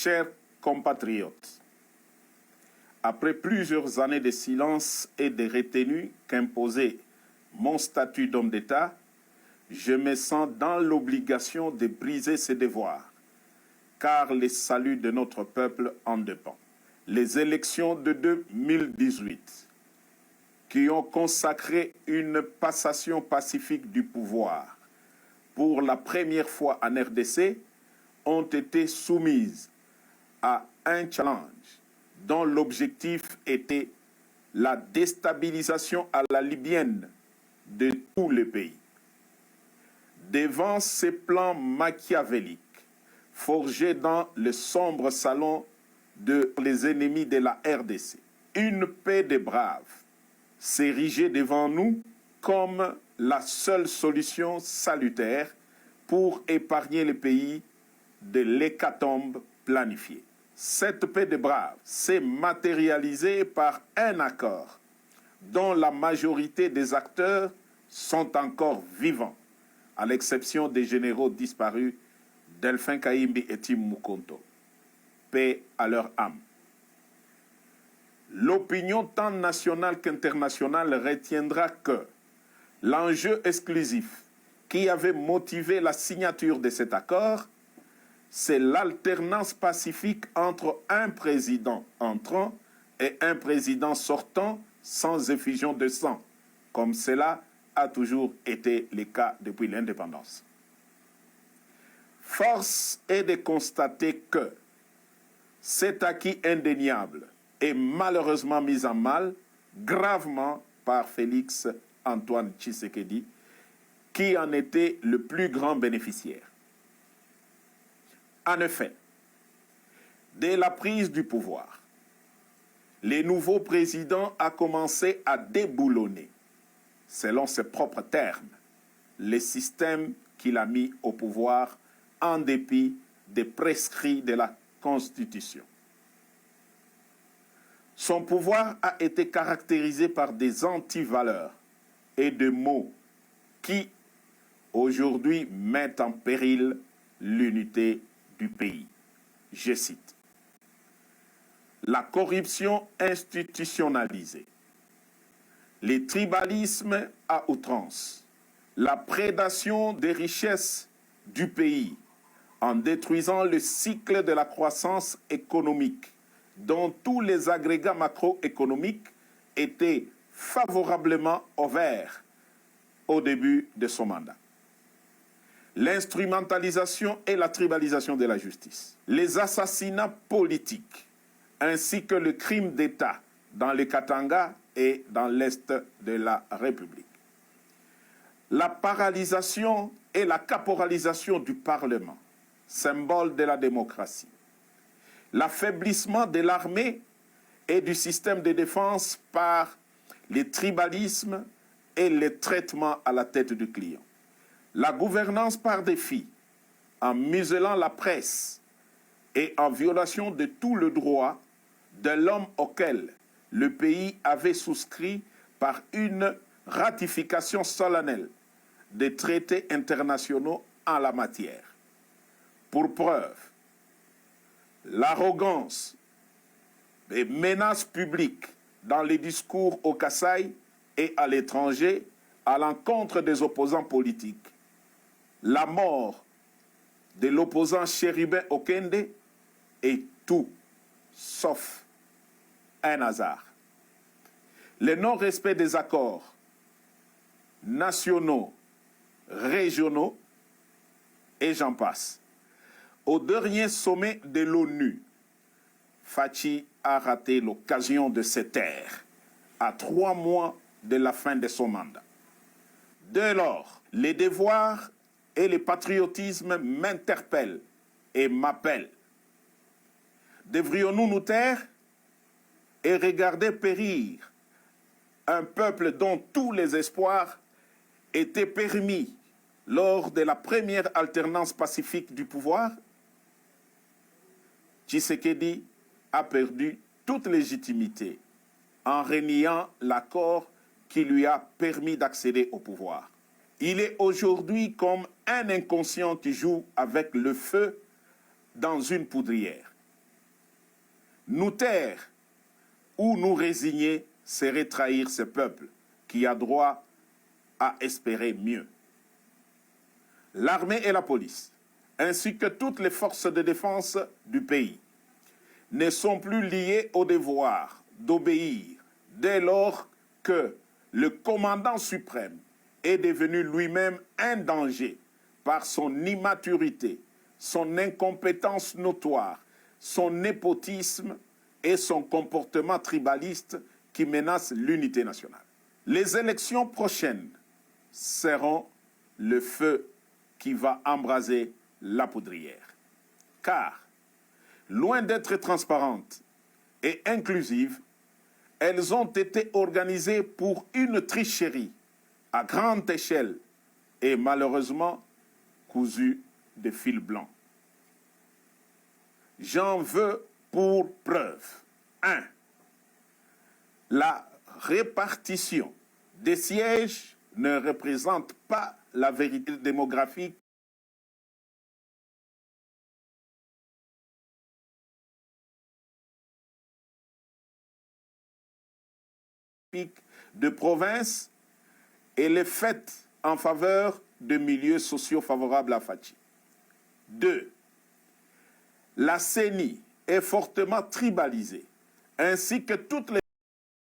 Chers compatriotes, après plusieurs années de silence et de retenue qu'imposait mon statut d'homme d'État, je me sens dans l'obligation de briser ces devoirs, car le salut de notre peuple en dépend. Les élections de 2018, qui ont consacré une passation pacifique du pouvoir pour la première fois en RDC, ont été soumises à un challenge dont l'objectif était la déstabilisation à la libyenne de tout le pays. Devant ces plans machiavéliques, forgés dans le sombre salon des ennemis de la RDC, une paix des braves s'érigeait devant nous comme la seule solution salutaire pour épargner le pays de l'hécatombe planifiée. Cette paix des braves s'est matérialisée par un accord dont la majorité des acteurs sont encore vivants, à l'exception des généraux disparus Delphin Kaimbi et Tim Mukonto. Paix à leur âme. L'opinion tant nationale qu'internationale retiendra que l'enjeu exclusif qui avait motivé la signature de cet accord, c'est l'alternance pacifique entre un président entrant et un président sortant sans effusion de sang, comme cela a toujours été le cas depuis l'indépendance. Force est de constater que cet acquis indéniable est malheureusement mis en mal gravement par Félix Antoine Tshisekedi, qui en était le plus grand bénéficiaire. En effet, dès la prise du pouvoir, le nouveau président a commencé à déboulonner, selon ses propres termes, les systèmes qu'il a mis au pouvoir en dépit des prescrits de la Constitution. Son pouvoir a été caractérisé par des antivaleurs et des mots qui, aujourd'hui, mettent en péril l'unité du pays. Je cite: la corruption institutionnalisée, les tribalismes à outrance, la prédation des richesses du pays en détruisant le cycle de la croissance économique dont tous les agrégats macroéconomiques étaient favorablement ouverts au début de son mandat. L'instrumentalisation et la tribalisation de la justice, les assassinats politiques, ainsi que le crime d'État dans le Katanga et dans l'Est de la République. La paralysation et la caporalisation du Parlement, symbole de la démocratie. L'affaiblissement de l'armée et du système de défense par les tribalismes et les traitements à la tête du client. La gouvernance par défi, en muselant la presse et en violation de tout le droit de l'homme auquel le pays avait souscrit par une ratification solennelle des traités internationaux en la matière. Pour preuve, l'arrogance des menaces publiques dans les discours au Kasaï et à l'étranger à l'encontre des opposants politiques, la mort de l'opposant Chérubin Okende est tout sauf un hasard. Le non-respect des accords nationaux, régionaux, et j'en passe. Au dernier sommet de l'ONU, Fachi a raté l'occasion de se taire à 3 mois de la fin de son mandat. Dès lors, les devoirs et le patriotisme m'interpellent et m'appellent. Devrions-nous nous taire et regarder périr un peuple dont tous les espoirs étaient permis lors de la première alternance pacifique du pouvoir? Tshisekedi a perdu toute légitimité en reniant l'accord qui lui a permis d'accéder au pouvoir. Il est aujourd'hui comme un inconscient qui joue avec le feu dans une poudrière. Nous taire ou nous résigner serait trahir ce peuple qui a droit à espérer mieux. L'armée et la police, ainsi que toutes les forces de défense du pays, ne sont plus liées au devoir d'obéir dès lors que le commandant suprême est devenu lui-même un danger par son immaturité, son incompétence notoire, son népotisme et son comportement tribaliste qui menace l'unité nationale. Les élections prochaines seront le feu qui va embraser la poudrière. Car, loin d'être transparentes et inclusives, elles ont été organisées pour une tricherie à grande échelle et malheureusement cousues de fil blanc. J'en veux pour preuve. 1. La répartition des sièges ne représente pas la vérité démographique de province et les faits en faveur de milieux sociaux favorables à Fachi. 2. La CENI est fortement tribalisée, ainsi que toutes les